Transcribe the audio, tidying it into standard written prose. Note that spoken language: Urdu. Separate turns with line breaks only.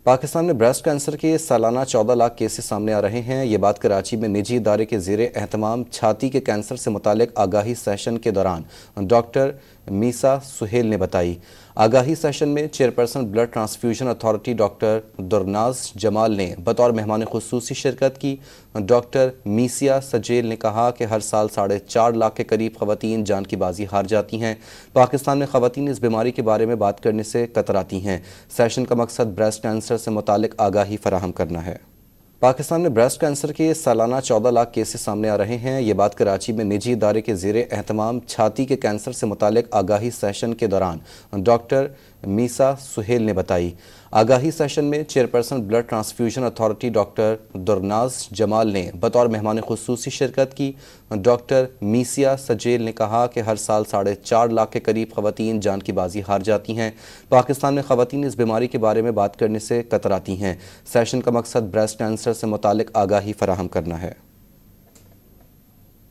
پاکستان میں بریسٹ کینسر کے سالانہ 14 لاکھ کیسز سامنے آ رہے ہیں۔ یہ بات کراچی میں نجی ادارے کے زیر اہتمام چھاتی کے کینسر سے متعلق آگاہی سیشن کے دوران ڈاکٹر میسا سہیل نے بتائی۔ آگاہی سیشن میں chairperson blood transfusion authority doctor Durnaz Jamal نے بطور مہمان خصوصی شرکت کی۔ ڈاکٹر میسا سہیل نے کہا کہ ہر سال 4.5 لاکھ کے قریب خواتین جان کی بازی ہار جاتی ہیں۔ پاکستان میں خواتین اس بیماری کے بارے میں بات کرنے سے کتراتی ہیں۔ سیشن کا مقصد بریسٹ کینسر سے متعلق آگاہی فراہم کرنا ہے۔ پاکستان میں بریسٹ کینسر کے سالانہ 14 لاکھ کیسز سامنے آ رہے ہیں۔ یہ بات کراچی میں نجی ادارے کے زیر اہتمام چھاتی کے کینسر سے متعلق آگاہی سیشن کے دوران ڈاکٹر میسا سہیل نے بتائی۔ آگاہی سیشن میں chairperson blood transfusion authority doctor Durnaz Jamal نے بطور مہمان خصوصی شرکت کی۔ ڈاکٹر میسا سہیل نے کہا کہ ہر سال 4.5 لاکھ کے قریب خواتین جان کی بازی ہار جاتی ہیں۔ پاکستان میں خواتین اس بیماری کے بارے میں بات کرنے سے کتراتی ہیں۔ سیشن کا مقصد بریسٹ کینسر سے متعلق آگاہی فراہم کرنا ہے۔